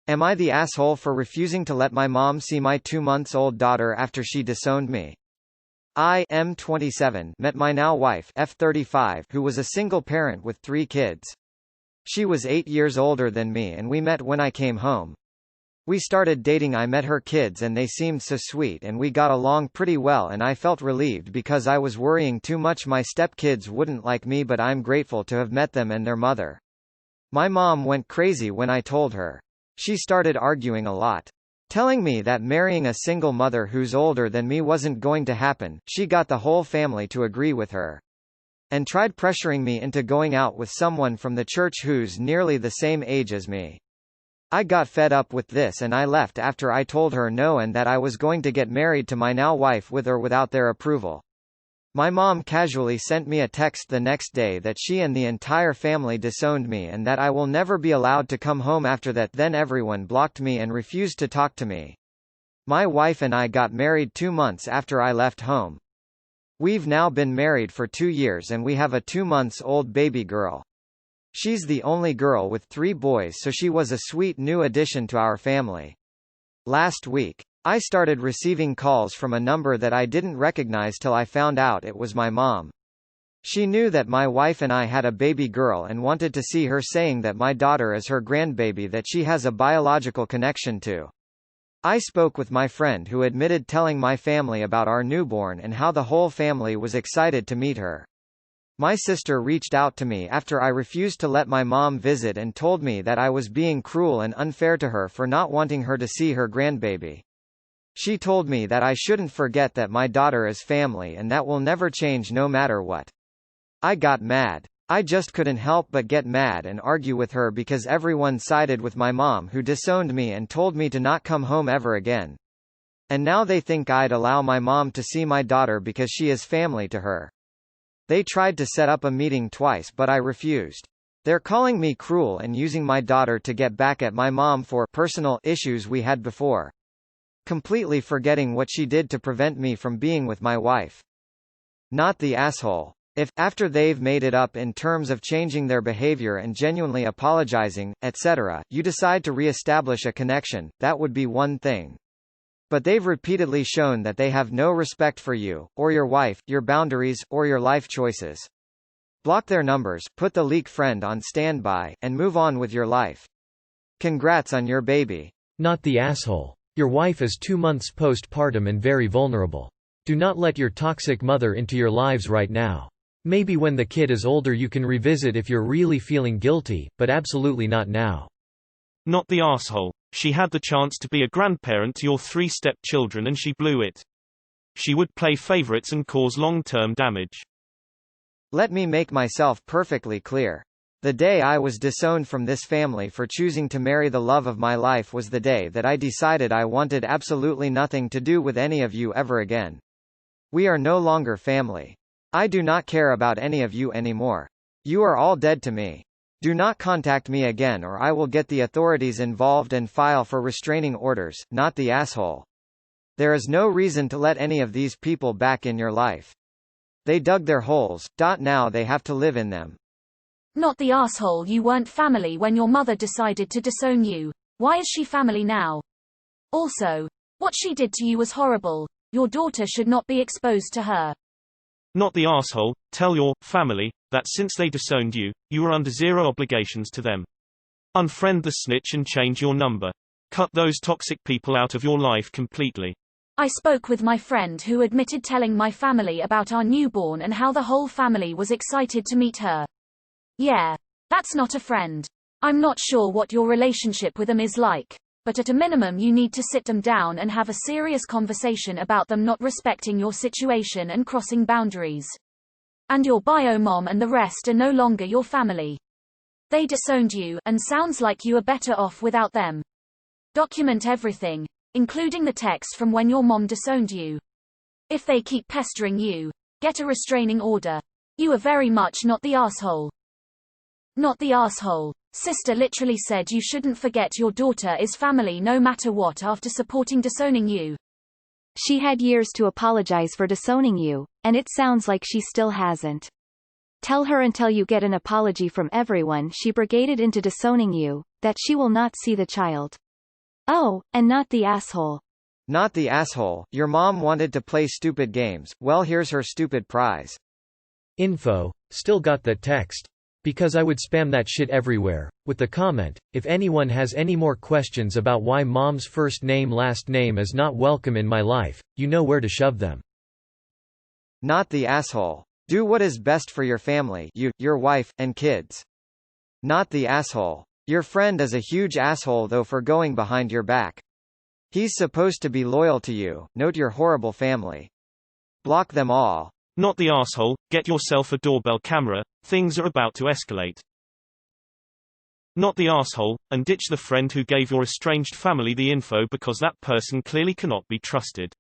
Am I the asshole for refusing to let my mom see my 2-month-old daughter after she disowned me? I, M27, met my now wife, F35, who was a single parent with 3 kids. She was 8 years older than me and we met when I came home. We started dating. I met her kids and they seemed so sweet and we got along pretty well, and I felt relieved because I was worrying too much my stepkids wouldn't like me, but I'm grateful to have met them and their mother. My mom went crazy when I told her. She started arguing a lot. Telling me that marrying a single mother who's older than me wasn't going to happen. She got the whole family to agree with her. And tried pressuring me into going out with someone from the church who's nearly the same age as me. I got fed up with this and I left after I told her no and that I was going to get married to my now wife with or without their approval. My mom casually sent me a text the next day that she and the entire family disowned me and that I will never be allowed to come home after that. Then everyone blocked me and refused to talk to me. My wife and I got married 2 months after I left home. We've now been married for 2 years and we have a 2-month-old baby girl. She's the only girl with 3 boys, so she was a sweet new addition to our family. Last week, I started receiving calls from a number that I didn't recognize till I found out it was my mom. She knew that my wife and I had a baby girl and wanted to see her, saying that my daughter is her grandbaby that she has a biological connection to. I spoke with my friend who admitted telling my family about our newborn and how the whole family was excited to meet her. My sister reached out to me after I refused to let my mom visit and told me that I was being cruel and unfair to her for not wanting her to see her grandbaby. She told me that I shouldn't forget that my daughter is family and that will never change no matter what. I got mad. I just couldn't help but get mad and argue with her because everyone sided with my mom, who disowned me and told me to not come home ever again. And now they think I'd allow my mom to see my daughter because she is family to her. They tried to set up a meeting twice but I refused. They're calling me cruel and using my daughter to get back at my mom for personal issues we had before. Completely forgetting what she did to prevent me from being with my wife. Not the asshole. If, after they've made it up in terms of changing their behavior and genuinely apologizing, etc., you decide to re-establish a connection, that would be one thing. But they've repeatedly shown that they have no respect for you, or your wife, your boundaries, or your life choices. Block their numbers, put the leak friend on standby, and move on with your life. Congrats on your baby. Not the asshole. Your wife is 2 months postpartum and very vulnerable. Do not let your toxic mother into your lives right now. Maybe when the kid is older you can revisit if you're really feeling guilty, but absolutely not now. Not the asshole. She had the chance to be a grandparent to your 3 stepchildren and she blew it. She would play favorites and cause long-term damage. Let me make myself perfectly clear. The day I was disowned from this family for choosing to marry the love of my life was the day that I decided I wanted absolutely nothing to do with any of you ever again. We are no longer family. I do not care about any of you anymore. You are all dead to me. Do not contact me again or I will get the authorities involved and file for restraining orders. Not the asshole. There is no reason to let any of these people back in your life. They dug their holes. Now they have to live in them. Not the asshole. You weren't family when your mother decided to disown you. Why is she family now? Also, what she did to you was horrible. Your daughter should not be exposed to her. Not the asshole. Tell your family that since they disowned you, you are under zero obligations to them. Unfriend the snitch and change your number. Cut those toxic people out of your life completely. I spoke with my friend who admitted telling my family about our newborn and how the whole family was excited to meet her. Yeah, that's not a friend. I'm not sure what your relationship with them is like, but at a minimum you need to sit them down and have a serious conversation about them not respecting your situation and crossing boundaries. And your bio mom and the rest are no longer your family. They disowned you, and sounds like you are better off without them. Document everything, including the text from when your mom disowned you. If they keep pestering you, get a restraining order. You are very much not the asshole. Not the asshole. Sister literally said you shouldn't forget your daughter is family no matter what after supporting disowning you. She had years to apologize for disowning you, and it sounds like she still hasn't. Tell her until you get an apology from everyone she brigaded into disowning you, that she will not see the child. Oh, and not the asshole. Not the asshole. Your mom wanted to play stupid games, well here's her stupid prize. Info, still got that text. Because I would spam that shit everywhere, with the comment, if anyone has any more questions about why mom's first name last name is not welcome in my life, you know where to shove them. Not the asshole. Do what is best for your family, you, your wife, and kids. Not the asshole. Your friend is a huge asshole though for going behind your back. He's supposed to be loyal to you, note your horrible family. Block them all. Not the asshole. Get yourself a doorbell camera, things are about to escalate. Not the asshole, and ditch the friend who gave your estranged family the info because that person clearly cannot be trusted.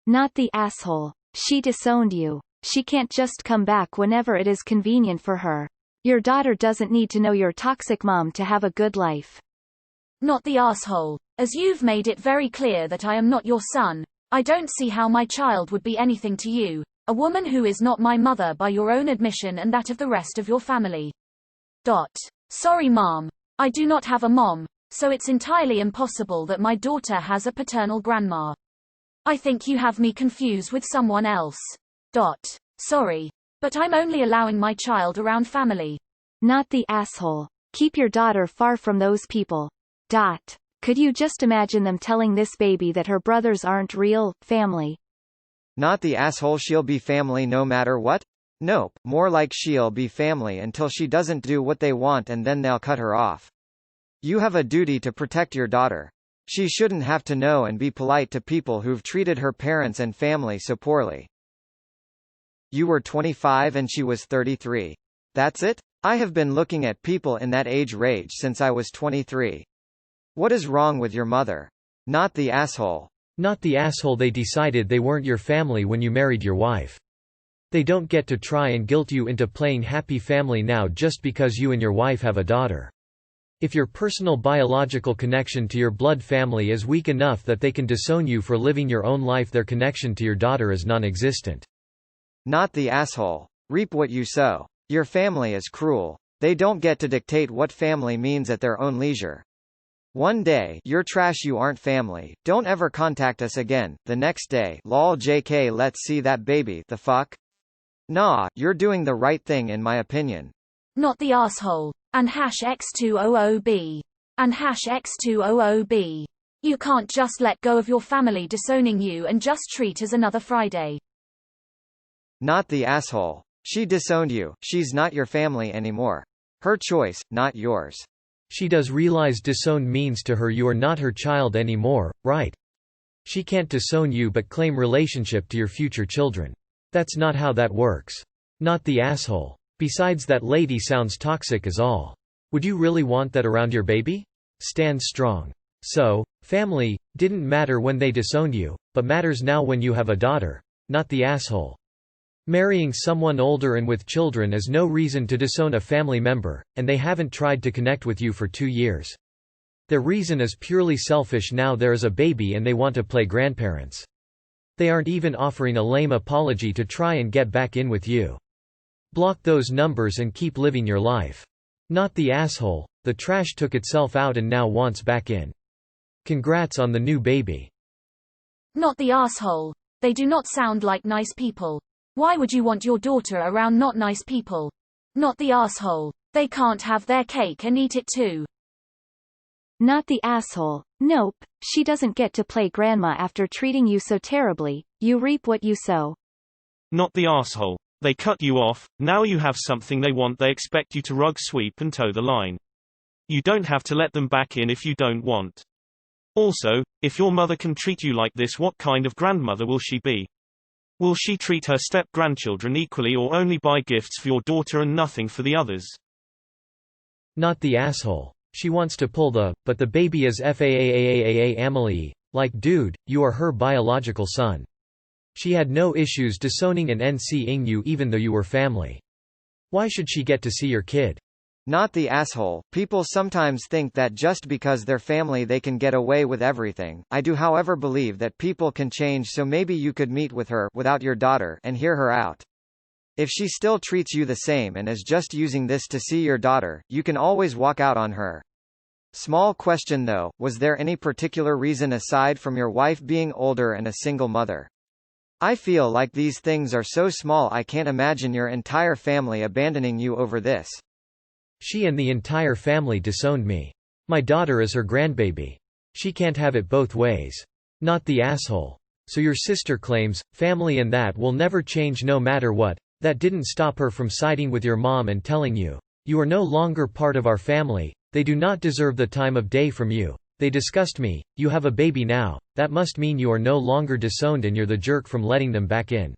Not the asshole. She disowned you. She can't just come back whenever it is convenient for her. Your daughter doesn't need to know your toxic mom to have a good life. Not the asshole. As you've made it very clear that I am not your son, I don't see how my child would be anything to you, a woman who is not my mother by your own admission and that of the rest of your family. Sorry mom. I do not have a mom, so it's entirely impossible that my daughter has a paternal grandma. I think you have me confused with someone else. Sorry. But I'm only allowing my child around family. Not the asshole. Keep your daughter far from those people. Could you just imagine them telling this baby that her brothers aren't real family? Not the asshole. She'll be family no matter what? Nope, more like she'll be family until she doesn't do what they want and then they'll cut her off. You have a duty to protect your daughter. She shouldn't have to know and be polite to people who've treated her parents and family so poorly. You were 25 and she was 33. That's it? I have been looking at people in that age range since I was 23. What is wrong with your mother? Not the asshole. Not the asshole. They decided they weren't your family when you married your wife. They don't get to try and guilt you into playing happy family now just because you and your wife have a daughter. If your personal biological connection to your blood family is weak enough that they can disown you for living your own life, their connection to your daughter is non-existent. Not the asshole. Reap what you sow. Your family is cruel. They don't get to dictate what family means at their own leisure. One day, you're trash, you aren't family, don't ever contact us again. The next day, lol JK, let's see that baby, the fuck? Nah, you're doing the right thing in my opinion. Not the asshole. And #X200B. And #X200B. You can't just let go of your family disowning you and just treat as another Friday. Not the asshole. She disowned you, she's not your family anymore. Her choice, not yours. She does realize disowned means to her you are not her child anymore, right? She can't disown you but claim relationship to your future children. That's not how that works. Not the asshole. Besides, that lady sounds toxic as all. Would you really want that around your baby? Stand strong. So, family didn't matter when they disowned you, but matters now when you have a daughter. Not the asshole. Marrying someone older and with children is no reason to disown a family member, and they haven't tried to connect with you for 2 years. Their reason is purely selfish. Now there is a baby and they want to play grandparents. They aren't even offering a lame apology to try and get back in with you. Block those numbers and keep living your life. Not the asshole. The trash took itself out and now wants back in. Congrats on the new baby. Not the asshole. They do not sound like nice people. Why would you want your daughter around not nice people? Not the asshole. They can't have their cake and eat it too. Not the asshole. Nope, she doesn't get to play grandma after treating you so terribly. You reap what you sow. Not the asshole. They cut you off, now you have something they want, they expect you to rug sweep and toe the line. You don't have to let them back in if you don't want. Also, if your mother can treat you like this, what kind of grandmother will she be? Will she treat her step-grandchildren equally or only buy gifts for your daughter and nothing for the others? Not the asshole. She wants to pull but the baby is FAAAAAA Amelie. Like dude, you are her biological son. She had no issues disowning and NC-ing you even though you were family. Why should she get to see your kid? Not the asshole. People sometimes think that just because they're family they can get away with everything. I do however believe that people can change, so maybe you could meet with her without your daughter and hear her out. If she still treats you the same and is just using this to see your daughter, you can always walk out on her. Small question though, was there any particular reason aside from your wife being older and a single mother? I feel like these things are so small I can't imagine your entire family abandoning you over this. She and the entire family disowned me. My daughter is her grandbaby. She can't have it both ways. Not the asshole. So your sister claims, family and that will never change no matter what. That didn't stop her from siding with your mom and telling you, you are no longer part of our family, they do not deserve the time of day from you. They disgust me, you have a baby now, that must mean you are no longer disowned and you're the jerk from letting them back in.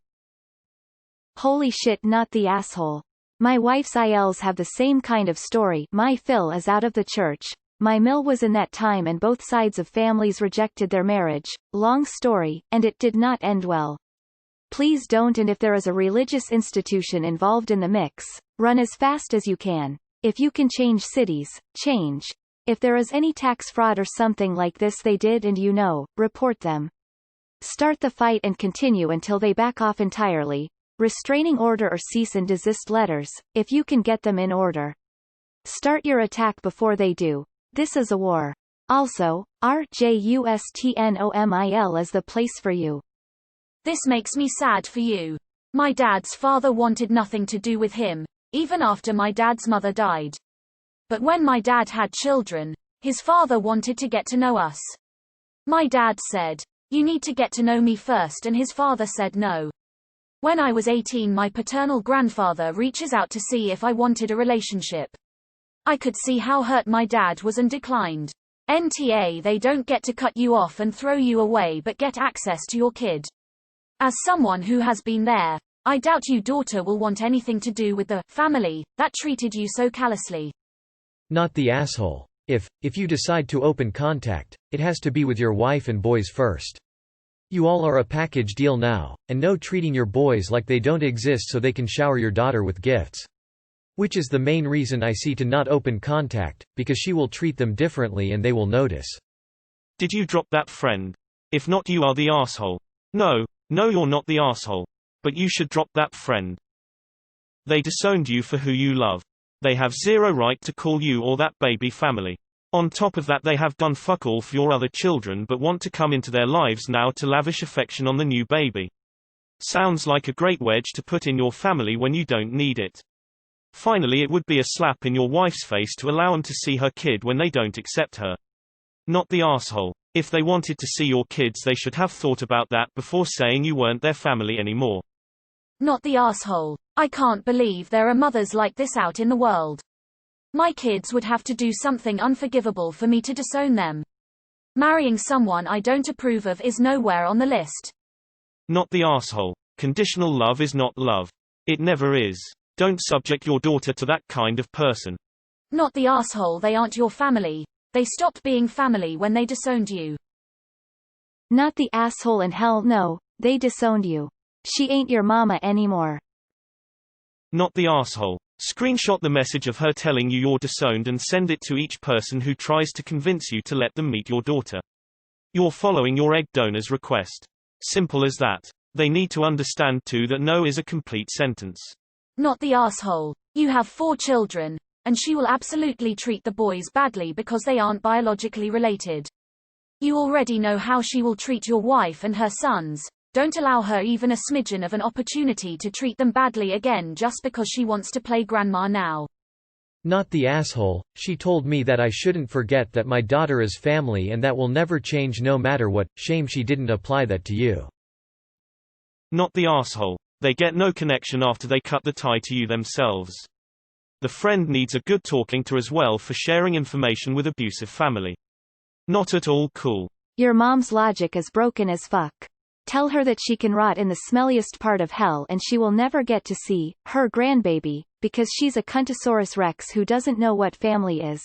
Holy shit, not the asshole. My wife's ILs have the same kind of story. My Phil is out of the church. My Mill was in that time and both sides of families rejected their marriage. Long story, and it did not end well. Please don't, and if there is a religious institution involved in the mix, run as fast as you can. If you can change cities, change. If there is any tax fraud or something like this they did and you know, report them. Start the fight and continue until they back off entirely. Restraining order or cease and desist letters, if you can get them in order. Start your attack before they do. This is a war. Also, RJUSTNOMIL is the place for you. This makes me sad for you. My dad's father wanted nothing to do with him, even after my dad's mother died. But when my dad had children, his father wanted to get to know us. My dad said, "You need to get to know me first," and his father said no. When I was 18, my paternal grandfather reaches out to see if I wanted a relationship. I could see how hurt my dad was and declined. NTA, they don't get to cut you off and throw you away but get access to your kid. As someone who has been there, I doubt your daughter will want anything to do with the family that treated you so callously. Not the asshole. If you decide to open contact, it has to be with your wife and boys first. You all are a package deal now, and no treating your boys like they don't exist so they can shower your daughter with gifts. Which is the main reason I see to not open contact, because she will treat them differently and they will notice. Did you drop that friend? If not, you are the asshole. No, you're not the asshole. But you should drop that friend. They disowned you for who you love. They have zero right to call you or that baby family. On top of that, they have done fuck all for your other children but want to come into their lives now to lavish affection on the new baby. Sounds like a great wedge to put in your family when you don't need it. Finally, it would be a slap in your wife's face to allow them to see her kid when they don't accept her. Not the asshole. If they wanted to see your kids, they should have thought about that before saying you weren't their family anymore. Not the asshole. I can't believe there are mothers like this out in the world. My kids would have to do something unforgivable for me to disown them. Marrying someone I don't approve of is nowhere on the list. Not the asshole. Conditional love is not love. It never is. Don't subject your daughter to that kind of person. Not the asshole. They aren't your family. They stopped being family when they disowned you. Not the asshole, and hell no, they disowned you. She ain't your mama anymore. Not the asshole. Screenshot the message of her telling you you're disowned and send it to each person who tries to convince you to let them meet your daughter. You're following your egg donor's request. Simple as that. They need to understand too that no is a complete sentence. Not the asshole. You have 4 children, and she will absolutely treat the boys badly because they aren't biologically related. You already know how she will treat your wife and her sons. Don't allow her even a smidgen of an opportunity to treat them badly again just because she wants to play grandma now. Not the asshole. She told me that I shouldn't forget that my daughter is family and that will never change no matter what. Shame she didn't apply that to you. Not the asshole. They get no connection after they cut the tie to you themselves. The friend needs a good talking to as well for sharing information with abusive family. Not at all cool. Your mom's logic is broken as fuck. Tell her that she can rot in the smelliest part of hell and she will never get to see her grandbaby, because she's a cuntosaurus rex who doesn't know what family is.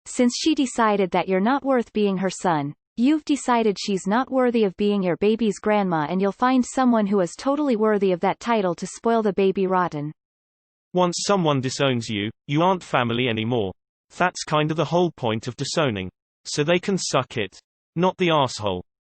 Since she decided that you're not worth being her son, you've decided she's not worthy of being your baby's grandma, and you'll find someone who is totally worthy of that title to spoil the baby rotten. Once someone disowns you, you aren't family anymore. That's kinda the whole point of disowning. So they can suck it. Not the asshole.